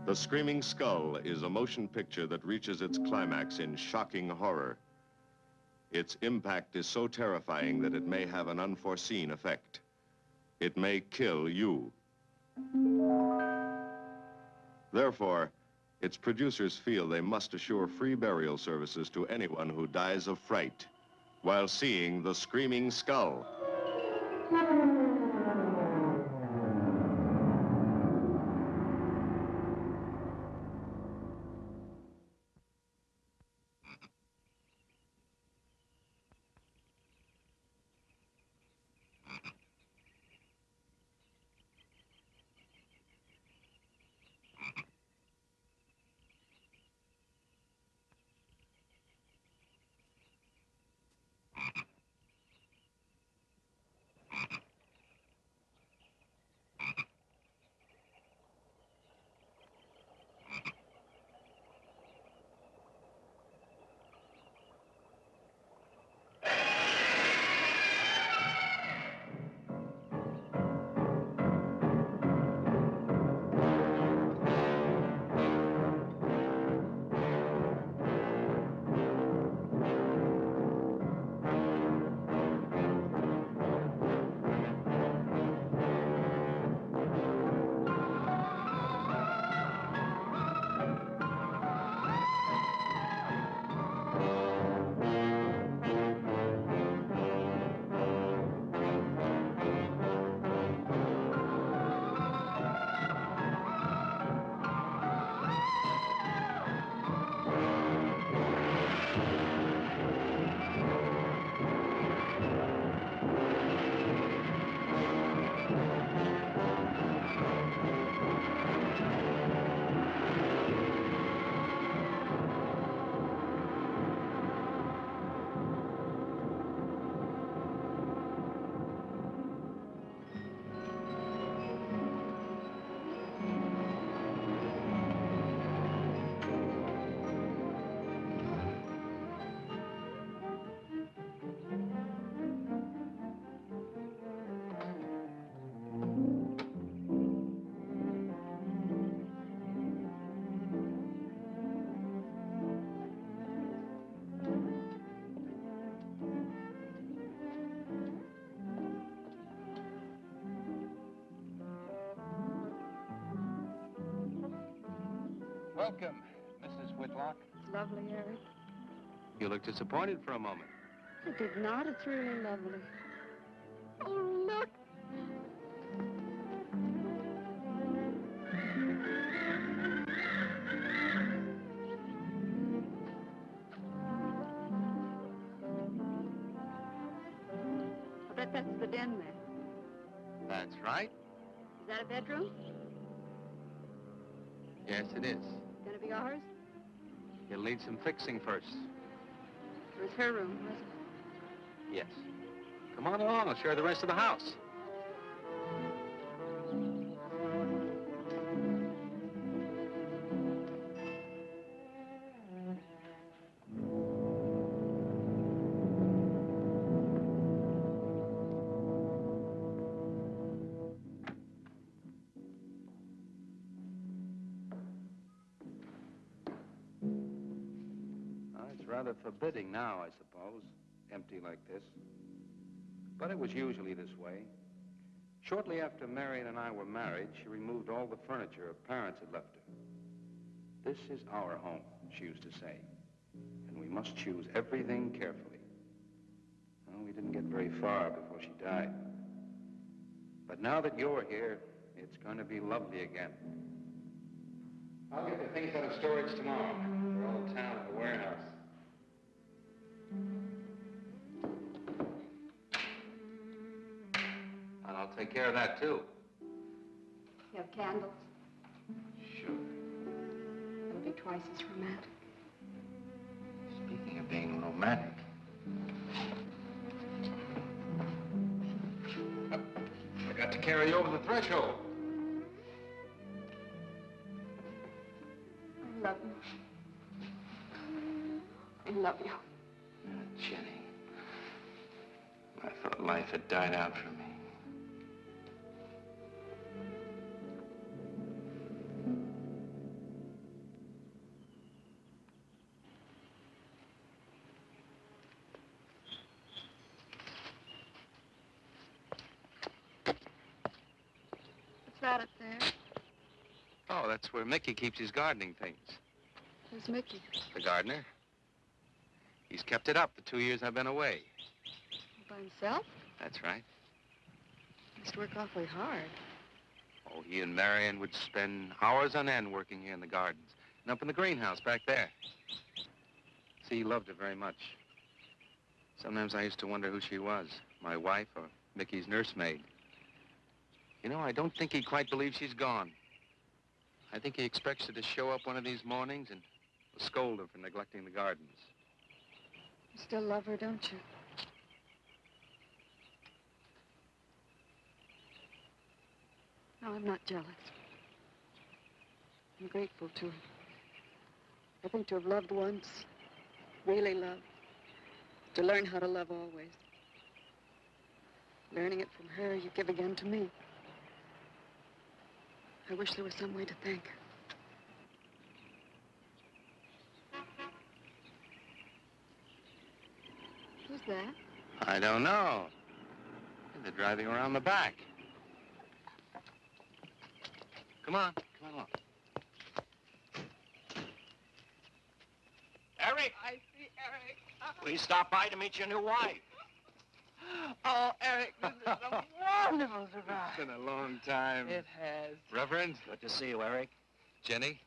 The Screaming Skull is a motion picture that reaches its climax in shocking horror. Its impact is so terrifying that it may have an unforeseen effect. It may kill you. Therefore, its producers feel they must assure free burial services to anyone who dies of fright while seeing The Screaming Skull. Welcome, Mrs. Whitlock. It's lovely, Eric. You look disappointed for a moment. I did not. It's really lovely. Oh, look! I bet that's the den there. That's right. Is that a bedroom? Yes, it is. Gonna be ours? It'll need some fixing first. It was her room, wasn't it? Yes. Come on along. I'll show you the rest of the house. Rather forbidding now, I suppose, empty like this. But it was usually this way. Shortly after Marion and I were married, she removed all the furniture her parents had left her. This is our home, she used to say, and we must choose everything carefully. Well, we didn't get very far before she died. But now that you're here, it's going to be lovely again. I'll get the things out of storage tomorrow. They're all in town at the warehouse. And I'll take care of that, too. You have candles? Sure. It'll be twice as romantic. Speaking of being romantic. I got to carry you over the threshold. I love you. love you. Jenny, I thought life had died out for me. What's that up there? Oh, that's where Mickey keeps his gardening things. Who's Mickey? The gardener. He's kept it up the 2 years I've been away. By himself? That's right. Must work awfully hard. Oh, he and Marion would spend hours on end working here in the gardens and up in the greenhouse back there. See, he loved her very much. Sometimes I used to wonder who she was, my wife or Mickey's nursemaid. You know, I don't think he quite believes she's gone. I think he expects her to show up one of these mornings and scold her for neglecting the gardens. You still love her, don't you? No, I'm not jealous. I'm grateful to her. I think to have loved once, really loved, to learn how to love always. Learning it from her, you give again to me. I wish there was some way to thank her. Who's that? I don't know. They're driving around the back. Come on along. Eric! I see Eric. Please stop by to meet your new wife. Oh, Eric, this is a wonderful surprise. It's been a long time. It has. Reverend. Good to see you, Eric. Jenny,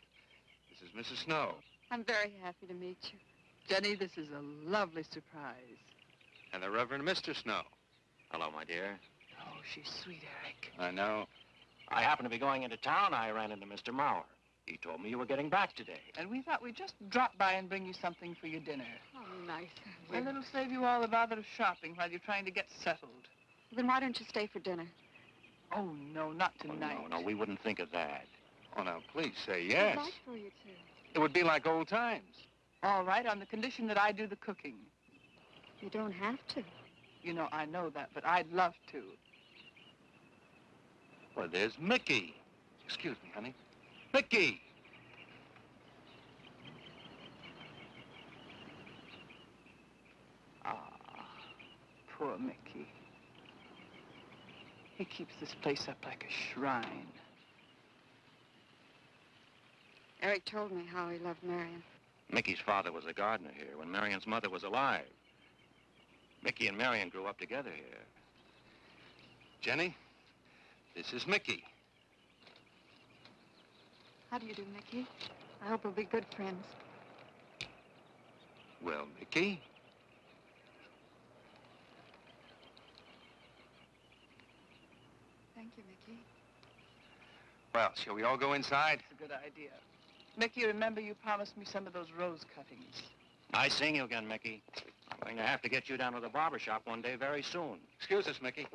this is Mrs. Snow. I'm very happy to meet you. Jenny, this is a lovely surprise. And the Reverend Mr. Snow. Hello, my dear. Oh, she's sweet, Eric. I know. I happen to be going into town. I ran into Mr. Mauer. He told me you were getting back today. And we thought we'd just drop by and bring you something for your dinner. Oh, nice. And it'll save you all the bother of shopping while you're trying to get settled. Then why don't you stay for dinner? Oh, no, not Oh, tonight. no, we wouldn't think of that. Oh, now, please say yes. I'd like for you to. It would be like old times. All right, on the condition that I do the cooking. You don't have to. You know, I know that, but I'd love to. Well, there's Mickey. Excuse me, honey. Mickey! Ah, poor Mickey. He keeps this place up like a shrine. Eric told me how he loved Marion. Mickey's father was a gardener here when Marion's mother was alive. Mickey and Marion grew up together here. Jenny, this is Mickey. How do you do, Mickey? I hope we'll be good friends. Well, Mickey? Thank you, Mickey. Well, shall we all go inside? It's a good idea. Mickey, remember you promised me some of those rose cuttings. Nice seeing you again, Mickey. I'm going to have to get you down to the barber shop one day very soon. Excuse us, Mickey.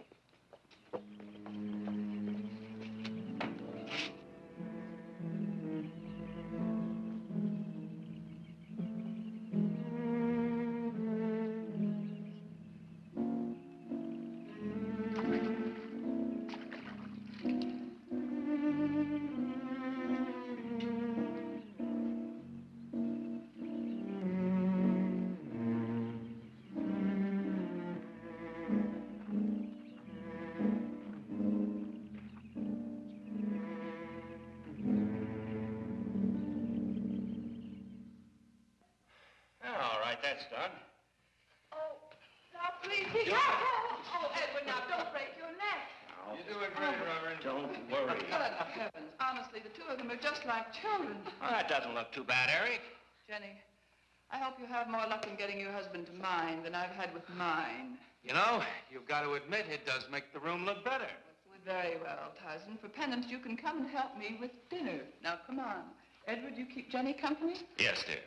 All right, that's done. Oh, now please, he Oh, Edward, now don't break your neck. Now, You're doing great, Reverend. don't worry. Good heavens. Honestly, the two of them are just like children. Well, that doesn't look too bad, Eric. Jenny, I hope you have more luck in getting your husband to mine than I've had with mine. You know, you've got to admit it does make the room look better. Very well, Tyson. For penance, you can come and help me with dinner. Now, come on. Edward, you keep Jenny company? Yes, dear.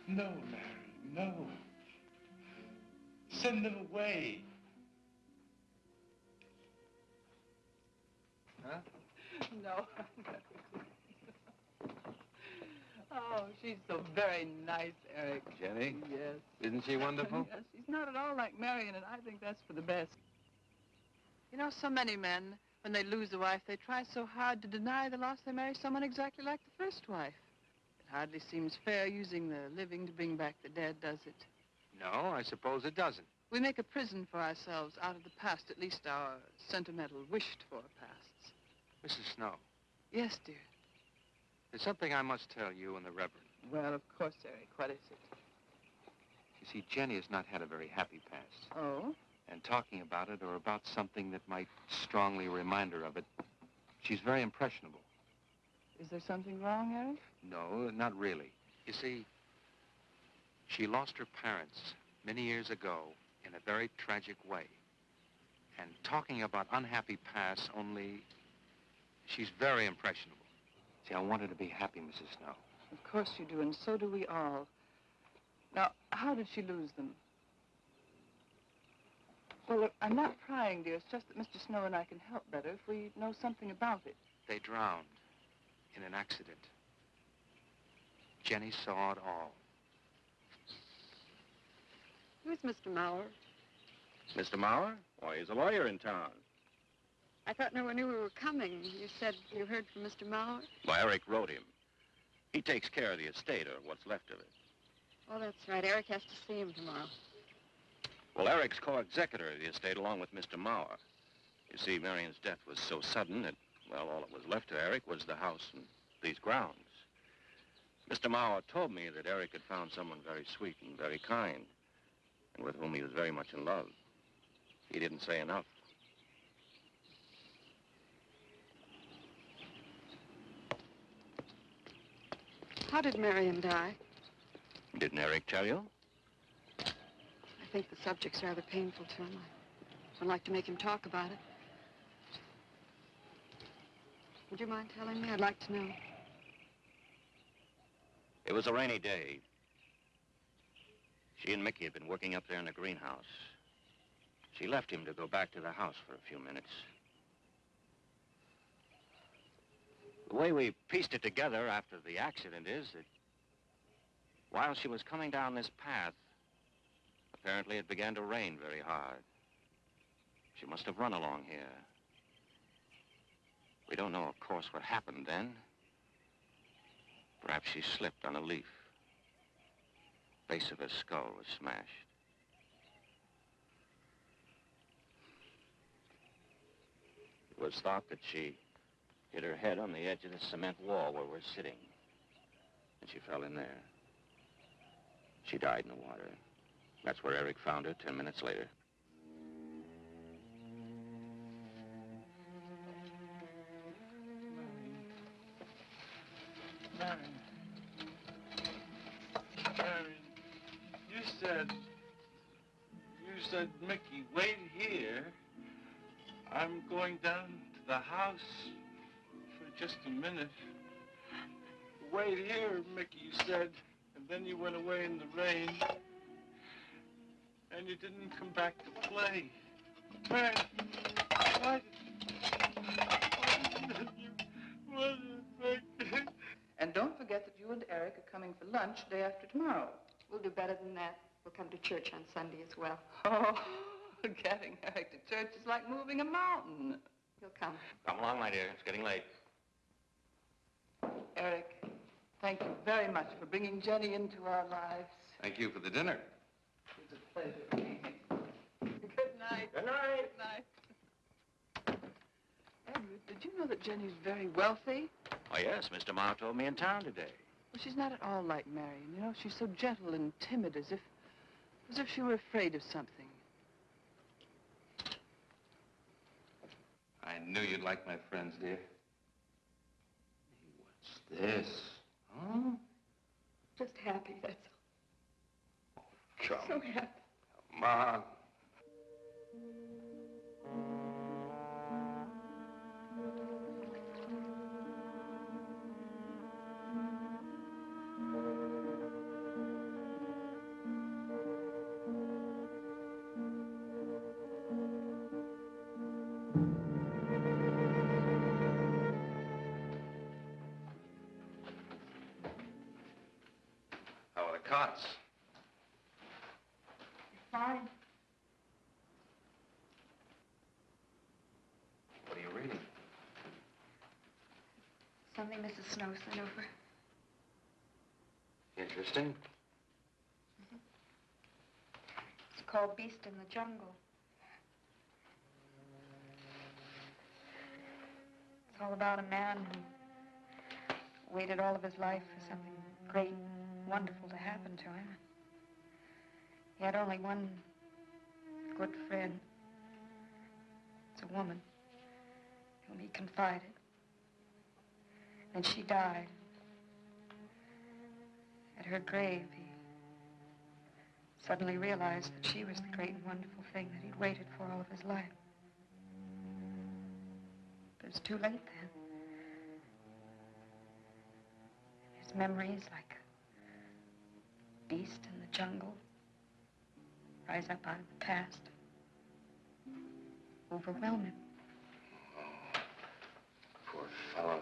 No, Mary, no. Send them away. Huh? No. Oh, she's so very nice, Eric. Jenny? Yes. Isn't she wonderful? Yes, she's not at all like Marion, and I think that's for the best. You know, so many men, when they lose a wife, they try so hard to deny the loss they marry someone exactly like the first wife. It hardly seems fair using the living to bring back the dead, does it? No, I suppose it doesn't. We make a prison for ourselves out of the past, at least our sentimental, wished-for pasts. Mrs. Snow, Yes, dear. there's something I must tell you and the Reverend. Well, of course, Eric. What is it? You see, Jenny has not had a very happy past. Oh? And talking about it or about something that might strongly remind her of it, she's very impressionable. Is there something wrong, Eric? No, not really. You see, she lost her parents many years ago in a very tragic way. And talking about unhappy past only, she's very impressionable. See, I want her to be happy, Mrs. Snow. Of course you do, and so do we all. Now, how did she lose them? Well, look, I'm not prying, dear. It's just that Mr. Snow and I can help better if we know something about it. They drowned in an accident. Jenny saw it all. Who's Mr. Mauer? Mr. Mauer? Why, he's a lawyer in town. I thought no one knew we were coming. You said you heard from Mr. Mauer? Well, Eric wrote him. He takes care of the estate, or what's left of it. Oh, that's right. Eric has to see him tomorrow. Well, Eric's co-executor of the estate along with Mr. Mauer. You see, Marion's death was so sudden that, well, all that was left to Eric was the house and these grounds. Mr. Mauer told me that Eric had found someone very sweet and very kind, and with whom he was very much in love. He didn't say enough. How did Marion die? Didn't Eric tell you? I think the subject's rather painful to him. I don't like to make him talk about it. Would you mind telling me? I'd like to know. It was a rainy day. She and Mickey had been working up there in the greenhouse. She left him to go back to the house for a few minutes. The way we pieced it together after the accident is that while she was coming down this path, apparently it began to rain very hard. She must have run along here. We don't know, of course, what happened then. Perhaps she slipped on a leaf. Base of her skull was smashed. It was thought that she hit her head on the edge of the cement wall where we're sitting. And she fell in there. She died in the water. That's where Eric found her 10 minutes later. Marion, you said, Mickey, wait here. I'm going down to the house for just a minute. Wait here, Mickey, you said, and then you went away in the rain, and you didn't come back to play. Marion, why did you... And don't forget that you and Eric are coming for lunch day after tomorrow. We'll do better than that. We'll come to church on Sunday as well. Oh, getting Eric to church is like moving a mountain. He'll come. Come along, my dear. It's getting late. Eric, thank you very much for bringing Jenny into our lives. Thank you for the dinner. It was a pleasure. Good night. Good night. Good night. Edward, did you know that Jenny's very wealthy? Oh, yes. Mr. Mauer told me in town today. Well, she's not at all like Marion. You know, she's so gentle and timid, as if she were afraid of something. I knew you'd like my friends, dear. What's this? Huh? Just happy, that's all. Come. So happy. Come on. thoughts? Fine. What are you reading? Something Mrs. Snow sent over. Interesting. It's called Beast in the Jungle. It's all about a man who waited all of his life for something great, wonderful to happen to him. He had only one good friend. It's a woman whom he confided. And she died. At her grave, he suddenly realized that she was the great and wonderful thing that he'd waited for all of his life. But it was too late then. His memories, like a beast in the jungle, rise up out of the past, overwhelm him. Oh, poor fellow.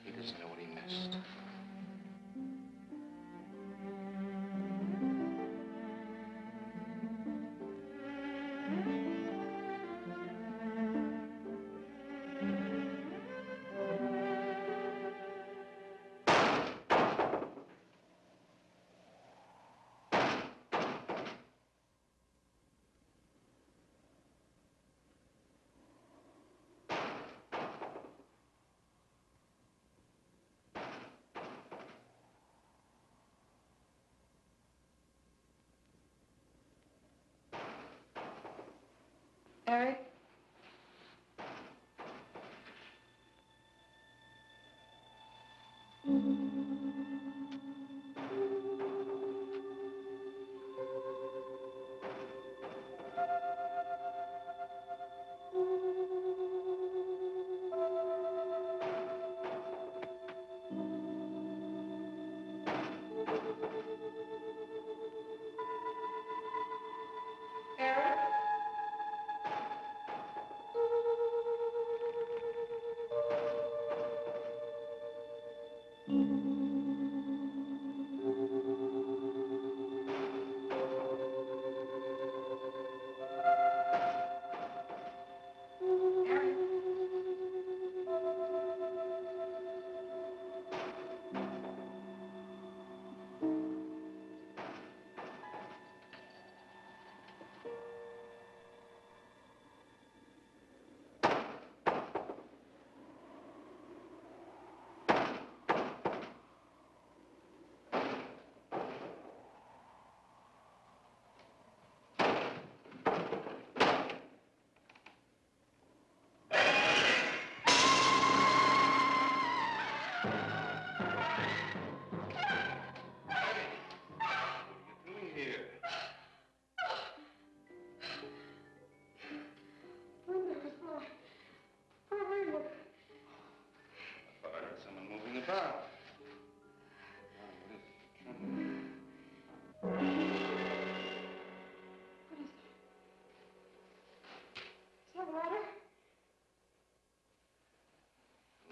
He doesn't know what he missed. Eric?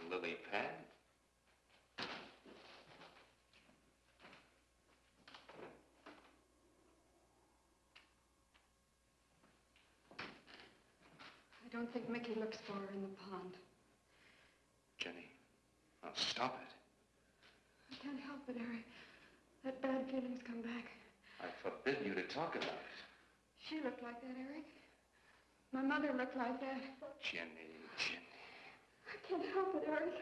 Lily pad? I don't think Mickey looks for her in the pond. Jenny, now stop it. I can't help it, Eric. That bad feeling's come back. I forbid you to talk about it. She looked like that, Eric. My mother looked like that. Jenny. I can't help it, Eric.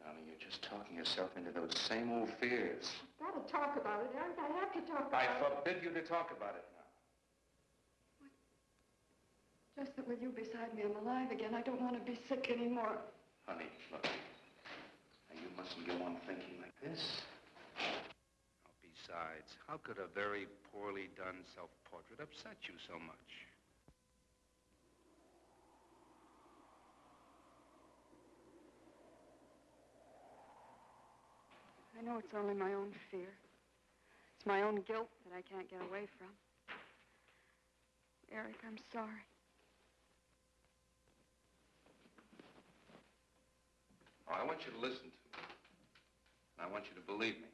Darling, you're just talking yourself into those same old fears. I've got to talk about it, Eric. I have to talk about I it. forbid you to talk about it now. What? Just that with you beside me, I'm alive again. I don't want to be sick anymore. Honey, look. Now, you mustn't go on thinking like this. Besides, how could a very poorly done self-portrait upset you so much? I know it's only my own fear. It's my own guilt that I can't get away from. Eric, I'm sorry. Oh, I want you to listen to me. I want you to believe me.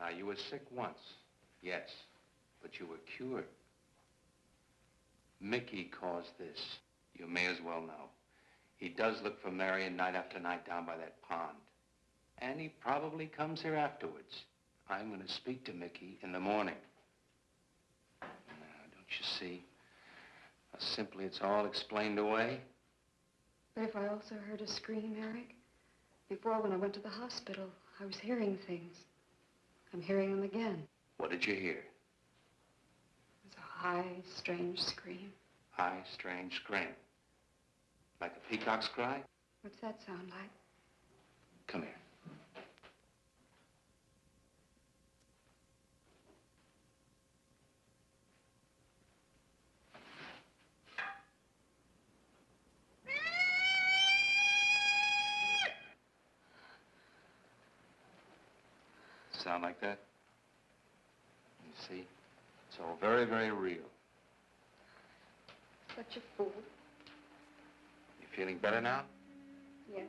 Now, you were sick once, yes, but you were cured. Mickey caused this. You may as well know. He does look for Marion night after night down by that pond. And he probably comes here afterwards. I'm going to speak to Mickey in the morning. Now, don't you see? How simply it's all explained away. But if I also heard a scream, Eric, before when I went to the hospital, I was hearing things. I'm hearing them again. What did you hear? It was a high, strange scream. High, strange scream. Like a peacock's cry? What's that sound like? Come here. Sound like that? You see? It's all very, very real. Such a fool. You feeling better now? Yes.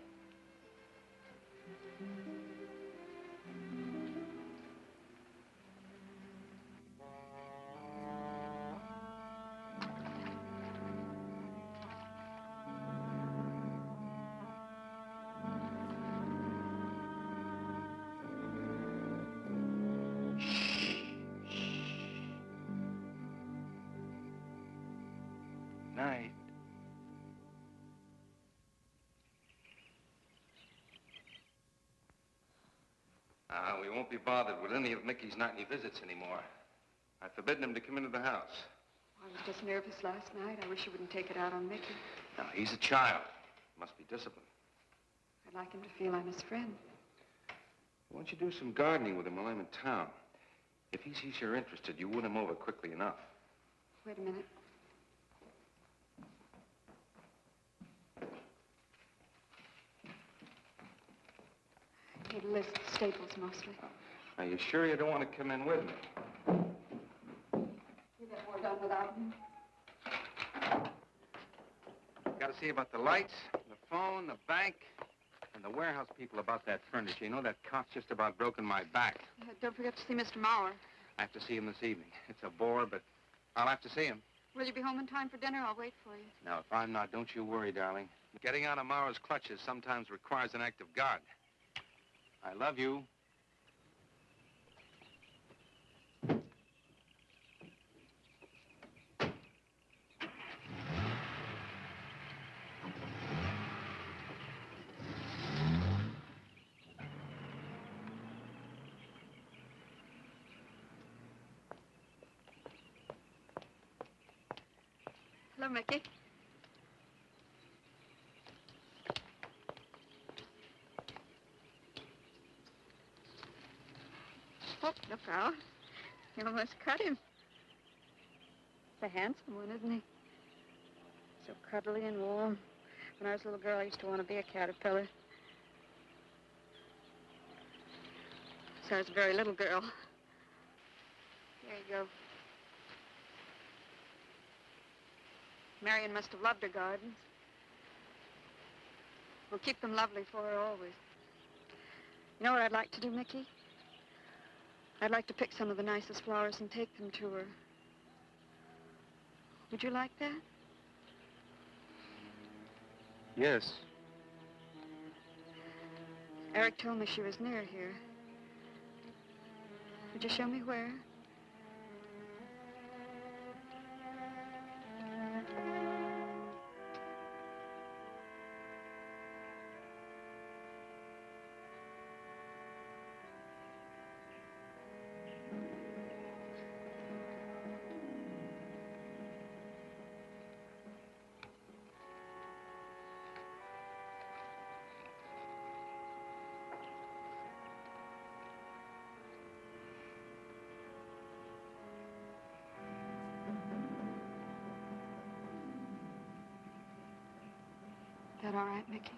Night. We won't be bothered with any of Mickey's nightly visits anymore. I've forbidden him to come into the house. I was just nervous last night. I wish you wouldn't take it out on Mickey. No, he's a child. Must be disciplined. I'd like him to feel I'm his friend. Why don't you do some gardening with him while I'm in town? If he sees you're interested, you win him over quickly enough. Wait a minute. I need a list of staples mostly. Are you sure you don't want to come in with me? You get more done without him. Got to see about the lights, the phone, the bank, and the warehouse people about that furniture. You know, that cop's just about broken my back. Don't forget to see Mr. Maurer. I have to see him this evening. It's a bore, but I'll have to see him. Will you be home in time for dinner? I'll wait for you. Now, if I'm not, don't you worry, darling. Getting out of Maurer's clutches sometimes requires an act of God. I love you. Hello, Mickey. Oh, look out. You almost cut him. He's a handsome one, isn't he? So cuddly and warm. When I was a little girl, I used to want to be a caterpillar. So I was a very little girl. There you go. Marion must have loved her gardens. We'll keep them lovely for her always. You know what I'd like to do, Mickey? I'd like to pick some of the nicest flowers and take them to her. Would you like that? Yes. Eric told me she was near here. Would you show me where? That all right, Mickey?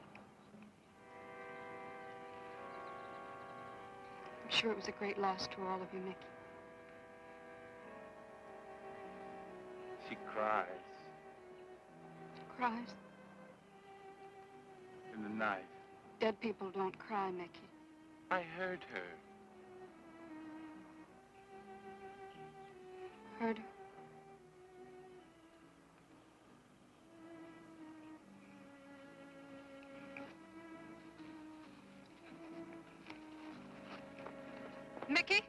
I'm sure it was a great loss to all of you, Mickey. She cries. Cries? in the night. Dead people don't cry, Mickey. I heard her. Heard her? Mickey?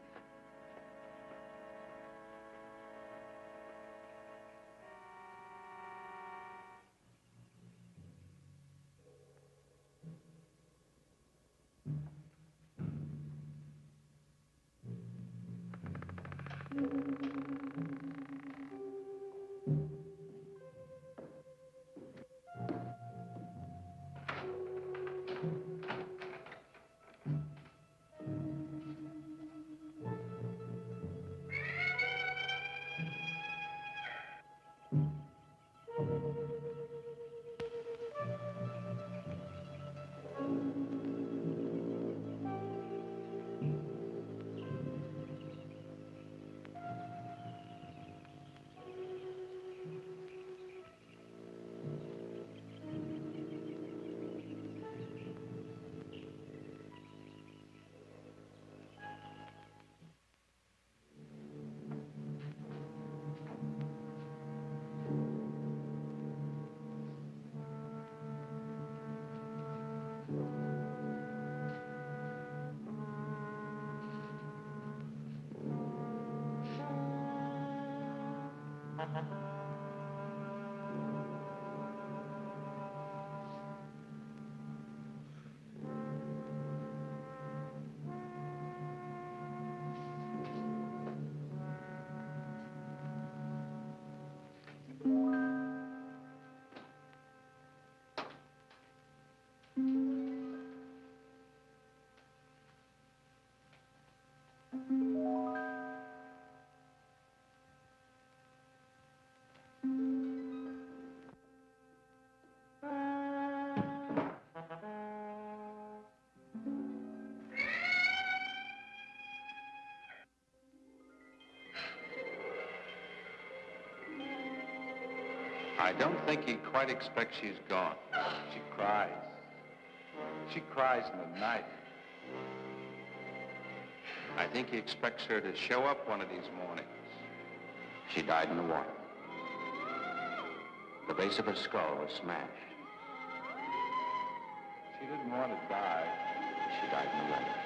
I don't think he quite expects she's gone. She cries. She cries in the night. I think he expects her to show up one of these mornings. She died in the water. The base of her skull was smashed. She didn't want to die. She died in the water.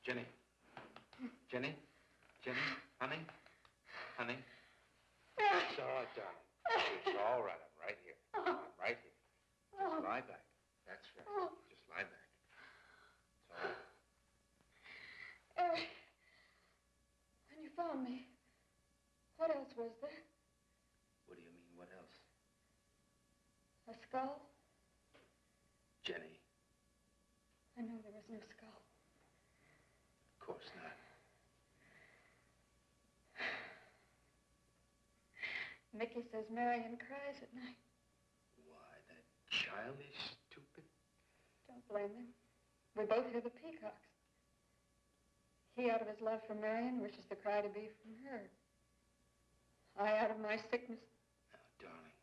Jenny. Jenny? Jenny? Honey? Honey? It's all right, darling. It's all right. I'm right here. I'm right here. Just lie back. That's right. Just lie back. It's all right. Eric, when you found me, what else was there? What do you mean, what else? A skull? Jenny. I know there was no skull. Of course not. Mickey says Marion cries at night. Why, that child is stupid. Don't blame him. We both hear the peacocks. He, out of his love for Marion, wishes the cry to be from her. I, out of my sickness. Now, darling,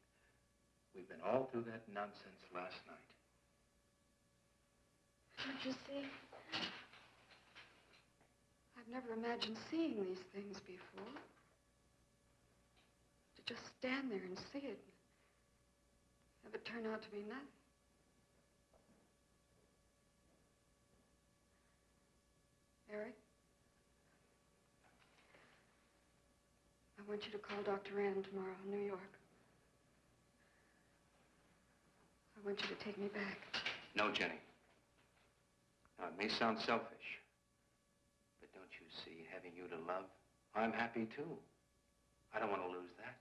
we've been all through that nonsense last night. Don't you see? I've never imagined seeing these things before. To just stand there and see it. Have it turn out to be nothing. Eric? I want you to call Dr. Ann tomorrow in New York. I want you to take me back. No, Jenny. Now, it may sound selfish, but don't you see, having you to love, I'm happy too. I don't want to lose that.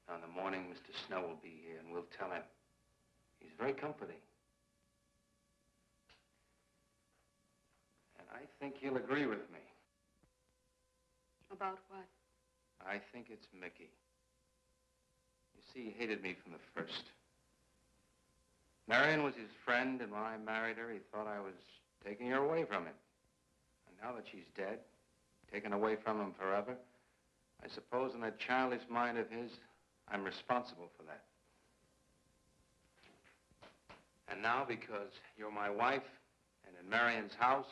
Now, in the morning, Mr. Snow will be here, and we'll tell him. He's very comforting. And I think he'll agree with me. About what? I think it's Mickey. You see, he hated me from the first. Marion was his friend, and when I married her, he thought I was taking her away from him. And now that she's dead, taken away from him forever, I suppose in that childish mind of his, I'm responsible for that. And now, because you're my wife, and in Marion's house,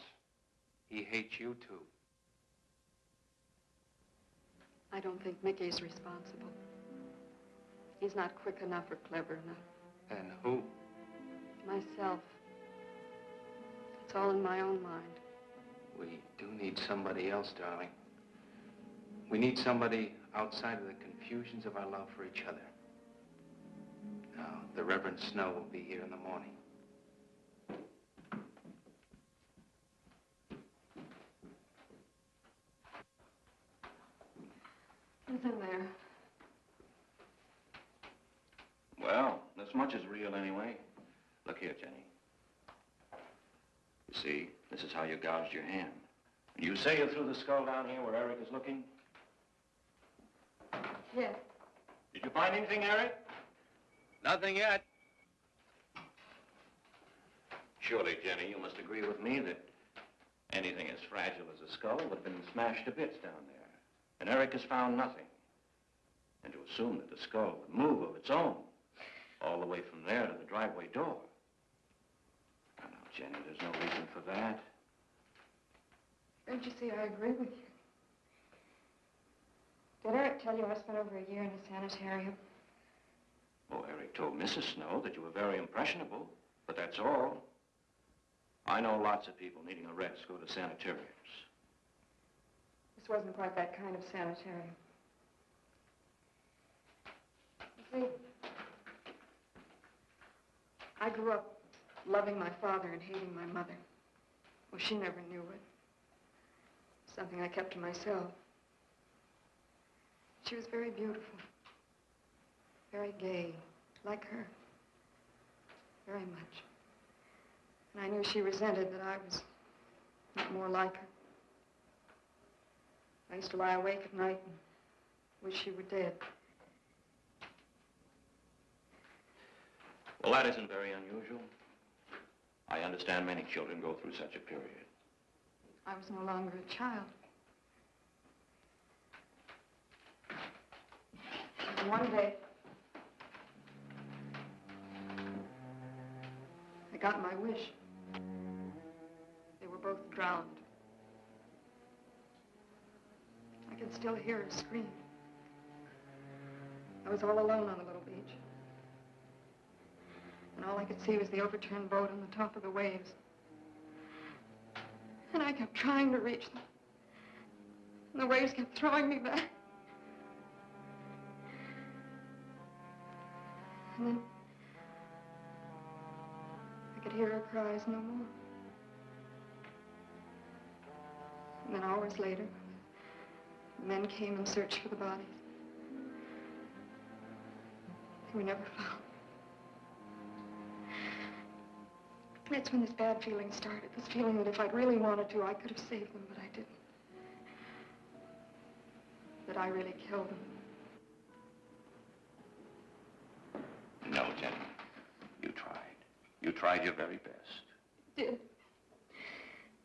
he hates you too. I don't think Mickey's responsible. He's not quick enough or clever enough. And who? Myself. It's all in my own mind. We do need somebody else, darling. We need somebody outside of the confusions of our love for each other. Now, the Reverend Snow will be here in the morning. Who's in there? Well, this much is real anyway. Look here, Jenny. You see, this is how you gouged your hand. You say you threw the skull down here where Eric is looking? Yes. Did you find anything, Eric? Nothing yet. Surely, Jenny, you must agree with me that anything as fragile as a skull would have been smashed to bits down there. And Eric has found nothing. And to assume that the skull would move of its own, all the way from there to the driveway door. Now, Jenny, there's no reason for that. Don't you see, I agree with you. Did Eric tell you I spent over a year in a sanitarium? Oh, Eric told Mrs. Snow that you were very impressionable, but that's all. I know lots of people needing a rest go to sanitariums. This wasn't quite that kind of sanitarium. You see, I grew up loving my father and hating my mother. Well, she never knew it. Something I kept to myself. She was very beautiful. Very gay, like her. Very much. And I knew she resented that I was not more like her. I used to lie awake at night and wish she were dead. Well, that isn't very unusual. I understand many children go through such a period. I was no longer a child. And one day, I got my wish. They were both drowned. I can still hear her scream. I was all alone on the little beach. And all I could see was the overturned boat on the top of the waves. And I kept trying to reach them. And the waves kept throwing me back. And then I could hear her cries no more. And then hours later, the men came and searched for the bodies. They were never found. That's when this bad feeling started. This feeling that if I'd really wanted to, I could have saved them, but I didn't. That I really killed them. No, Jenny. You tried. You tried your very best. I did.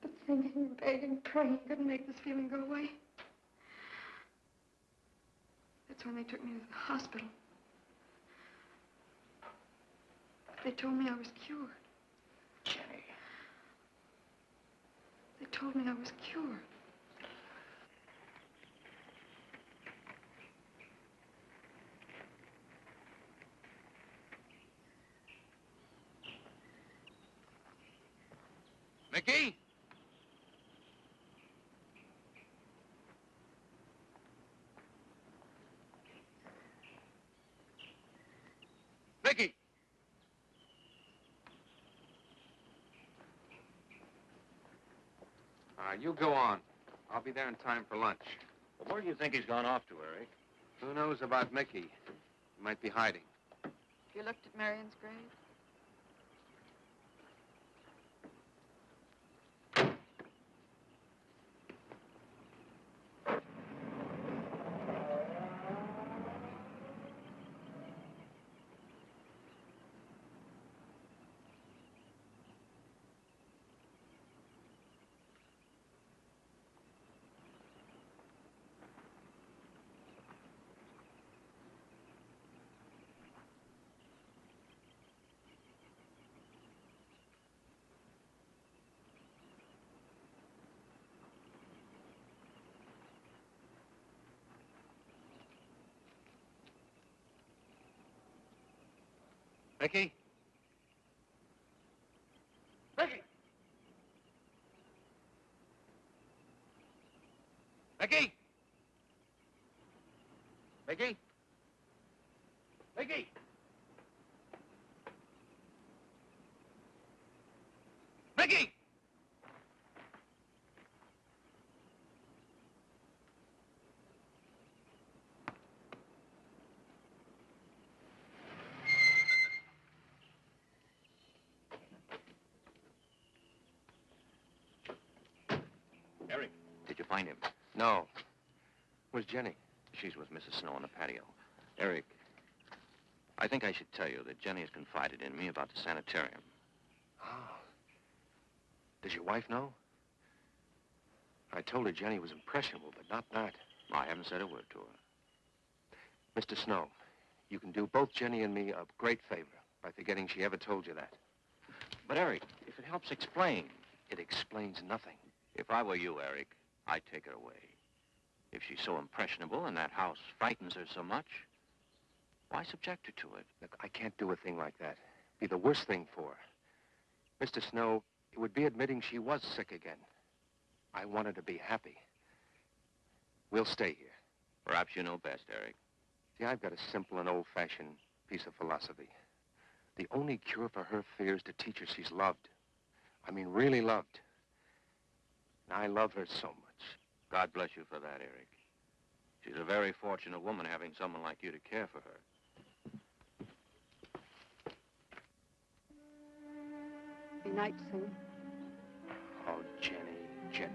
But thinking and begging and praying couldn't make this feeling go away. That's when they took me to the hospital. They told me I was cured. Jenny. They told me I was cured. Mickey? Mickey! You go on. I'll be there in time for lunch. Well, where do you think he's gone off to, Eric? Who knows about Mickey? He might be hiding. You looked at Marion's grave? Mickey? Mickey! Mickey? Mickey? Mickey? Mickey! Eric, did you find him? No. Where's Jenny? She's with Mrs. Snow on the patio. Eric, I think I should tell you that Jenny has confided in me about the sanitarium. Oh. Does your wife know? I told her Jenny was impressionable, but not that. I haven't said a word to her. Mr. Snow, you can do both Jenny and me a great favor by forgetting she ever told you that. But, Eric, if it helps explain. It explains nothing. If I were you, Eric, I'd take her away. If she's so impressionable and that house frightens her so much, why subject her to it? Look, I can't do a thing like that. It'd be the worst thing for her. Mr. Snow, it would be admitting she was sick again. I want her to be happy. We'll stay here. Perhaps you know best, Eric. See, I've got a simple and old-fashioned piece of philosophy. The only cure for her fear is to teach her she's loved. I mean, really loved. And I love her so much. God bless you for that, Eric. She's a very fortunate woman having someone like you to care for her. Be night soon. Oh, Jenny, Jenny.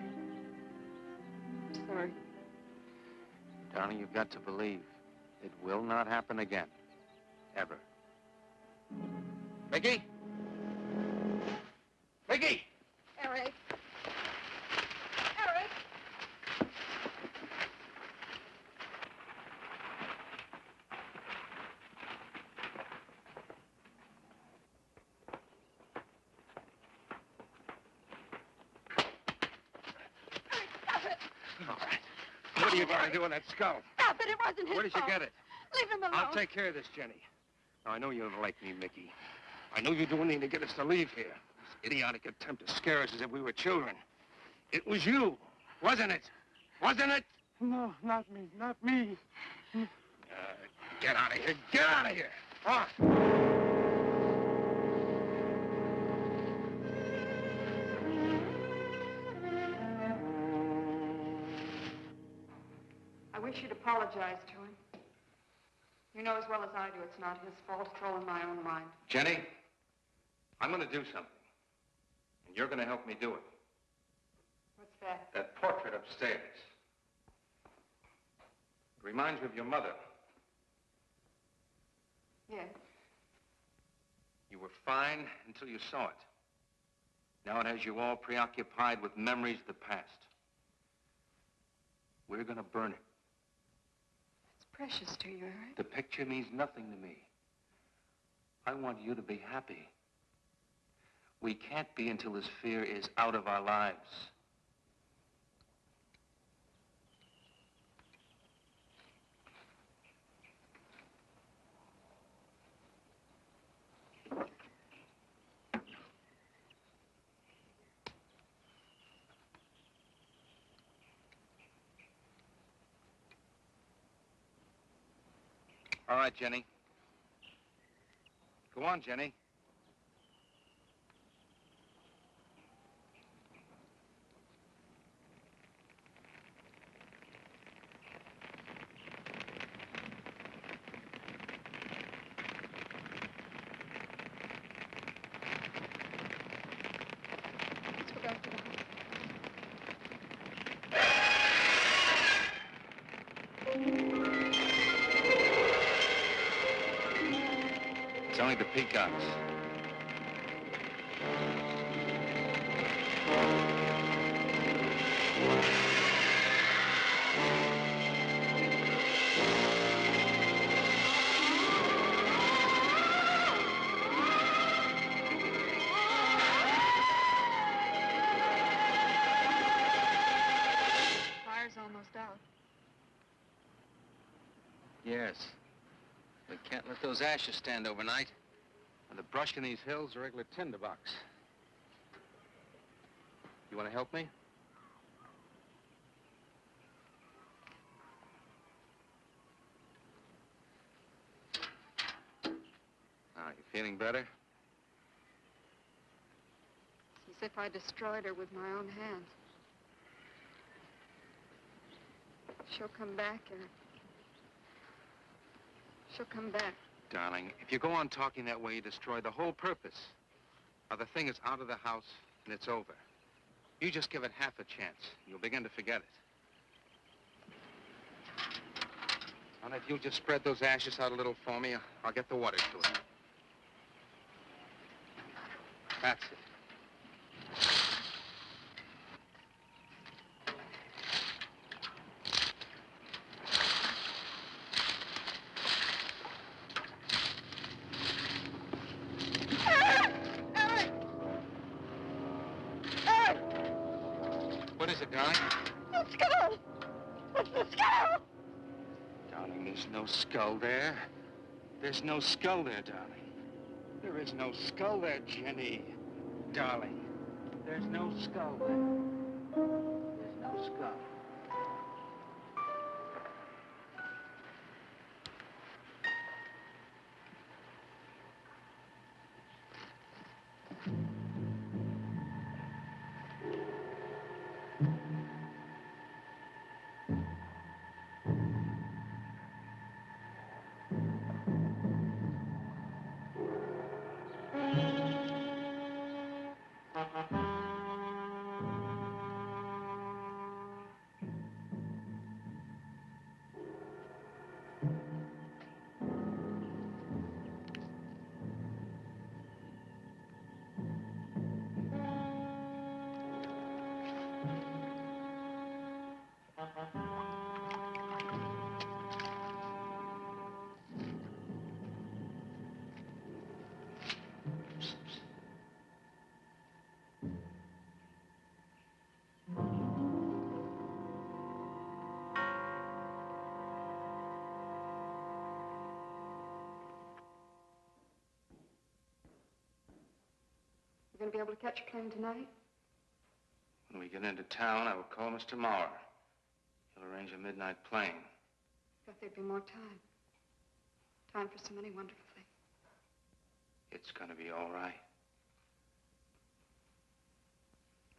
I'm sorry. Darling, you've got to believe it will not happen again. Ever. Mickey? Mickey! Eric. Eric! Stop it! All right. What are you going to do with that skull? Stop it! It wasn't his Where did you fault. get it? Leave him alone. I'll take care of this, Jenny. Now, I know you don't like me, Mickey. I know you're doing anything to get us to leave here. This idiotic attempt to scare us as if we were children. It was you, wasn't it? Wasn't it? No, not me, not me. Get out of here. Get out of here. On. I wish you'd apologize to him. You know as well as I do it's not his fault. It's all in my own mind. Jenny, I'm going to do something. And you're going to help me do it. What's that? That portrait upstairs. It reminds me of your mother. Yes. You were fine until you saw it. Now it has you all preoccupied with memories of the past. We're going to burn it. It's precious to you, Eric. The picture means nothing to me. I want you to be happy. We can't be until this fear is out of our lives. All right, Jenny. Go on, Jenny. Let's go back to the house. It's only the peacocks. Fire's almost out. Yes. We can't let those ashes stand overnight. And the brush in these hills are regular tinderbox. You want to help me? Now, you feeling better? It's as if I destroyed her with my own hands. She'll come back, Eric. She'll come back. Darling, if you go on talking that way, you destroy the whole purpose. Now, the thing is out of the house, and it's over. You just give it half a chance, and you'll begin to forget it. And if you'll just spread those ashes out a little for me, I'll get the water to it. That's it. What is it, darling? The skull! It's the skull! Darling, there's no skull there. There's no skull there, darling. There is no skull there, Jenny. Darling, there's no skull there. There's no skull. You gonna be able to catch a plane tonight? When we get into town, I will call Mr. Mauer. He'll arrange a midnight plane. Thought there'd be more time. Time for so many wonderful things. It's gonna be all right.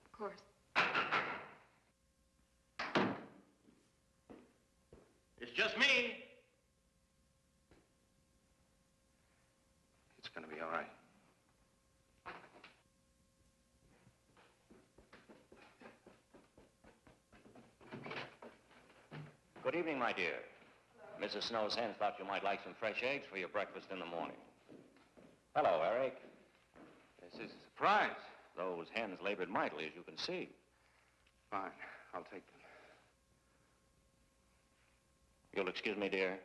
Of course. It's just me. It's gonna be all right. Good evening, my dear. Mrs. Snow's hens thought you might like some fresh eggs for your breakfast in the morning. Hello, Eric. This is a surprise. Those hens labored mightily, as you can see. Fine, I'll take them. You'll excuse me, dear.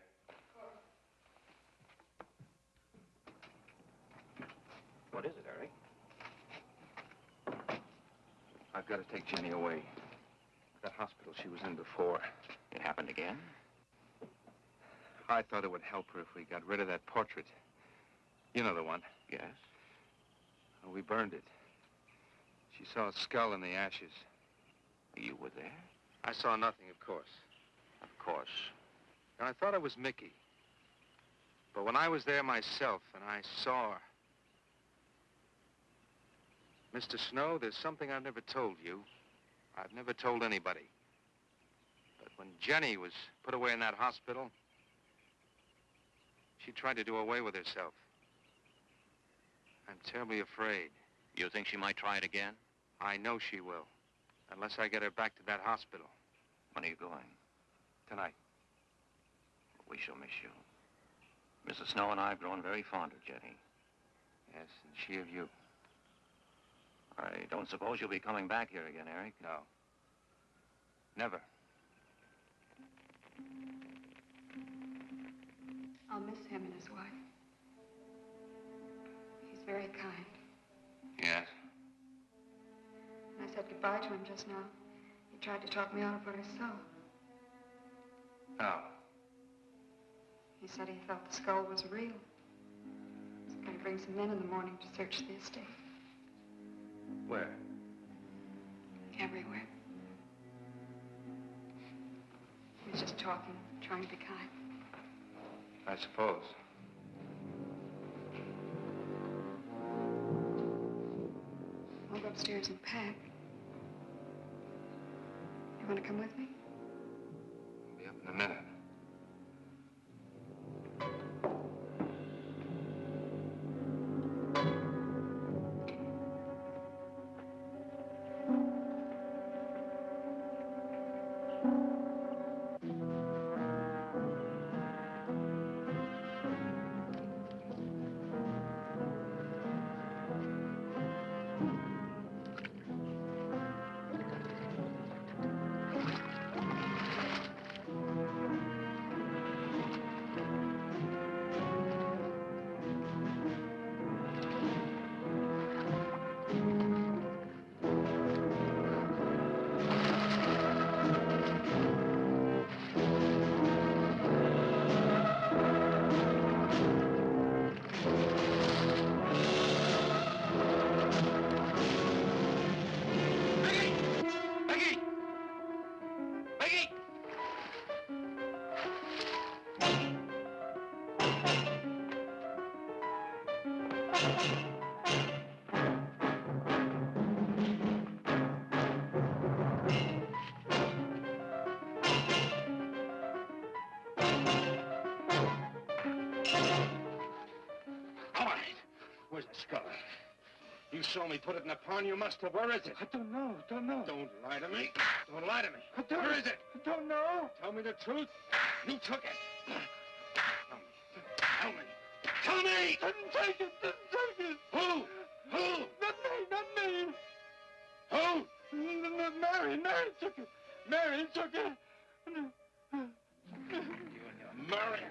What is it, Eric? I've got to take Jenny away. That hospital she was in before. It happened again? I thought it would help her if we got rid of that portrait. You know the one. Yes. Well, we burned it. She saw a skull in the ashes. You were there? I saw nothing, of course. Of course. And I thought it was Mickey. But when I was there myself and I saw her... Mr. Snow, there's something I've never told you. I've never told anybody. But when Jenny was put away in that hospital, she tried to do away with herself. I'm terribly afraid. You think she might try it again? I know she will. Unless I get her back to that hospital. When are you going? Tonight. We shall miss you. Mrs. Snow and I have grown very fond of Jenny. Yes, and she of you. I don't suppose you'll be coming back here again, Eric? No. Never. I'll miss him and his wife. He's very kind. Yes. When I said goodbye to him just now, he tried to talk me out of what I saw. Oh. He said he thought the skull was real. He's going to bring some men in the morning to search the estate. Where? Everywhere. He was just talking, trying to be kind. I suppose. I'll go upstairs and pack. You want to come with me? I'll be up in a minute. Where's the skull? You saw me put it in the pond. You must have. Where is it? I don't know. Don't lie to me. Don't lie to me. Where is it? I don't know. Tell me the truth. You took it. Tell me. Tell me. Didn't take it. Who? Not me. Who? Mary took it. Mary took it. You and your Murray.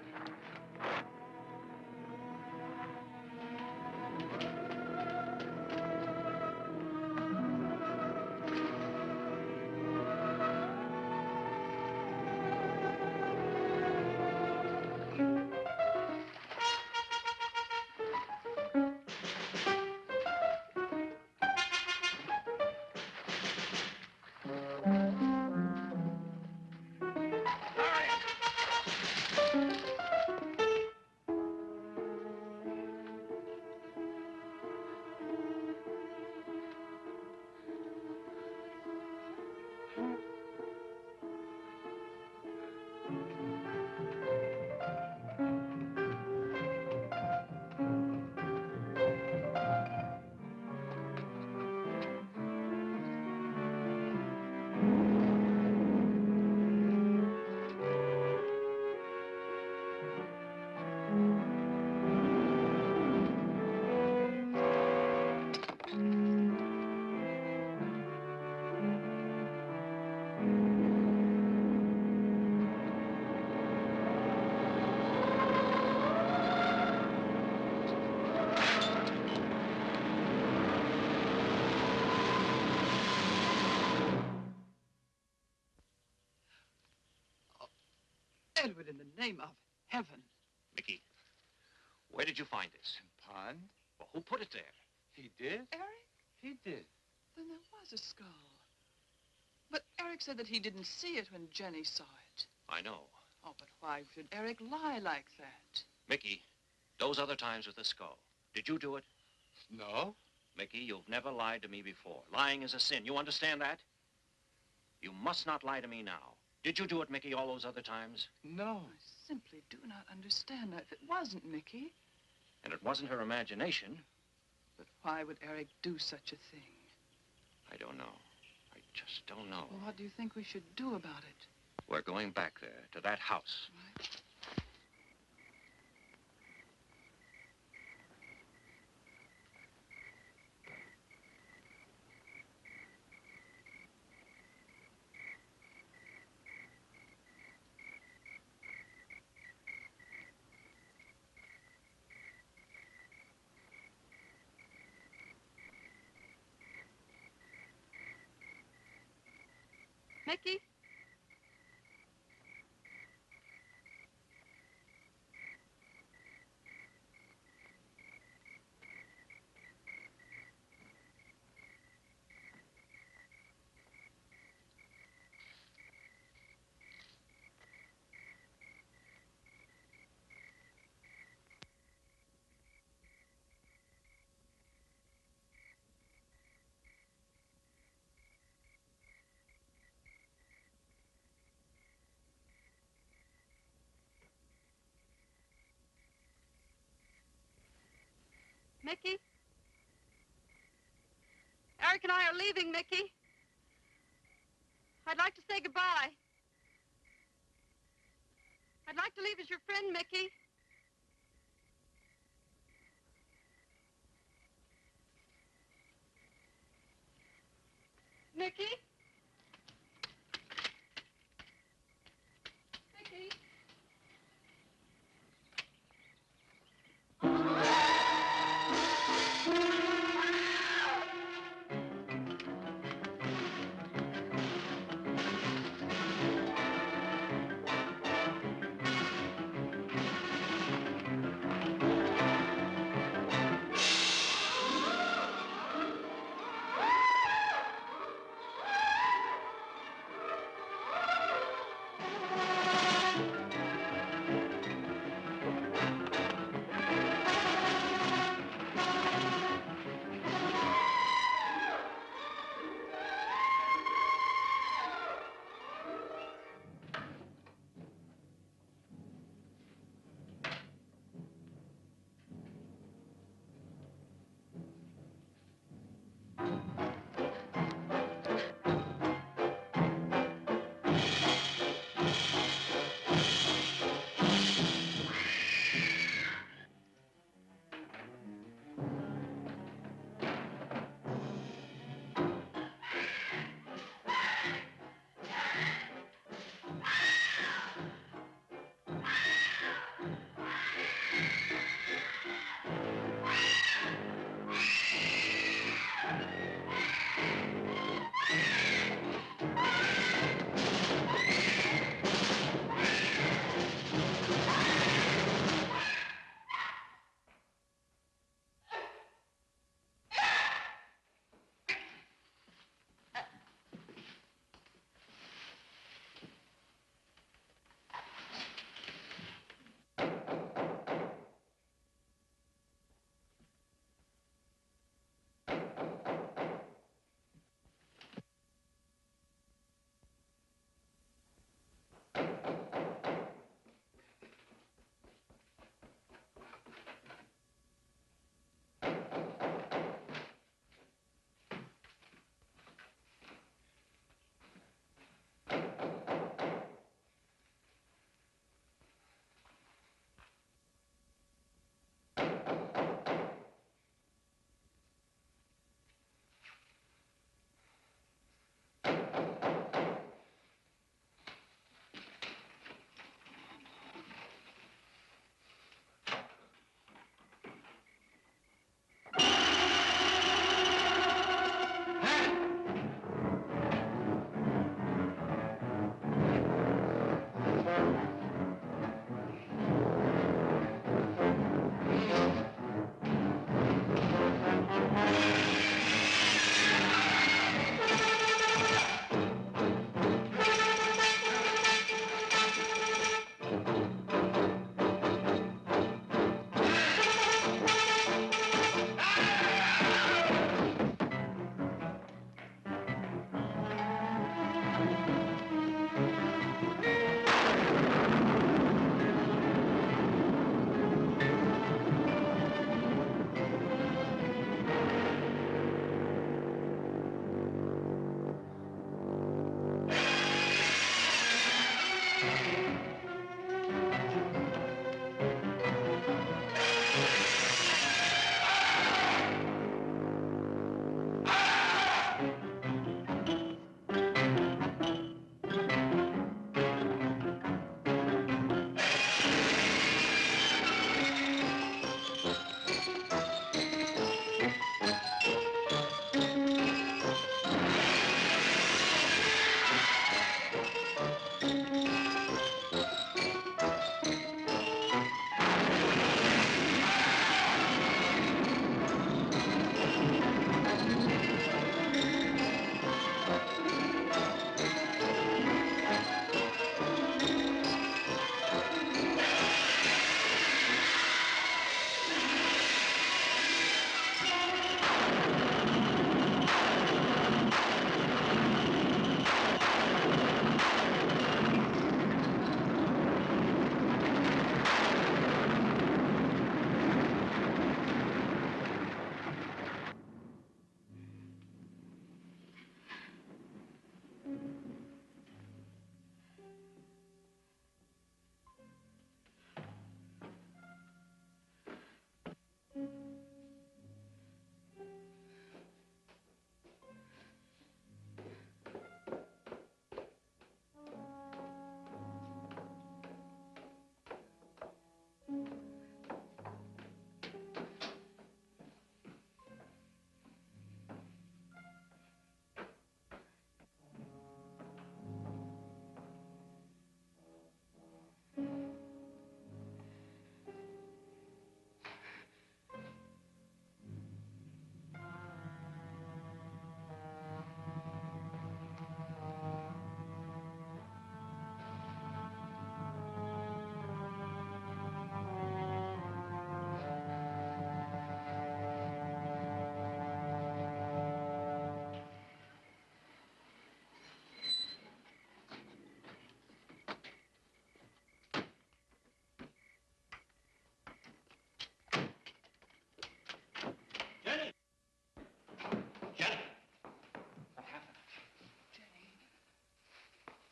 Edward, in the name of heaven. Mickey, where did you find this? Pond? Well, who put it there? He did? Eric? He did. Then there was a skull. But Eric said that he didn't see it when Jenny saw it. I know. Oh, but why should Eric lie like that? Mickey, those other times with the skull, did you do it? No. Mickey, you've never lied to me before. Lying is a sin. You understand that? You must not lie to me now. Did you do it, Mickey, all those other times? No. I simply do not understand that. If it wasn't Mickey, And it wasn't her imagination. but why would Eric do such a thing? I don't know. I just don't know. Well, what do you think we should do about it? We're going back there, to that house. Right? Mickey? Mickey? Eric and I are leaving, Mickey. I'd like to say goodbye. I'd like to leave as your friend, Mickey. Mickey? Mickey?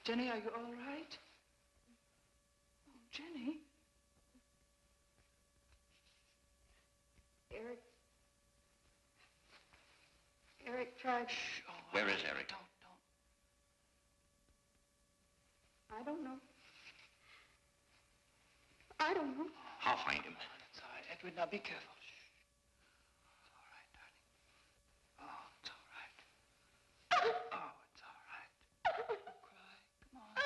Jenny, are you all right? Oh, Jenny. Eric tried... Shh. Oh, Where is Eric? Don't. I don't know. I don't know. I'll find him. It's all right, Edward. Now be careful. Shh. It's all right, darling. Oh, it's all right. Oh, it's all right. Don't cry. Come on.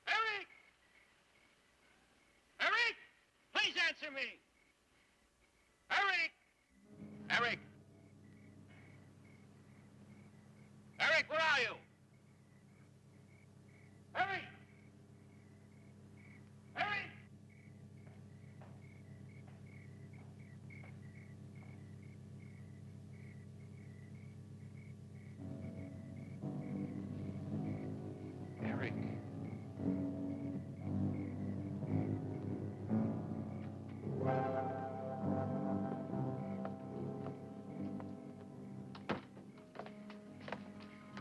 Eric! Eric! Please answer me! Eric! Eric! Eric, where are you? Eric! Eric! Eric.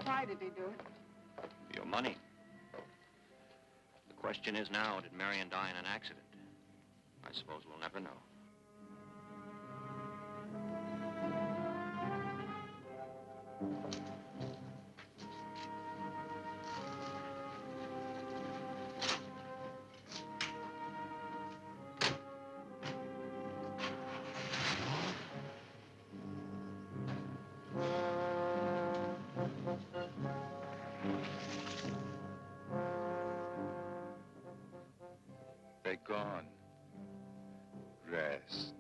Why did he do it? Your money. The question is now, did Marion die in an accident? I suppose we'll never know. They're gone. Rest.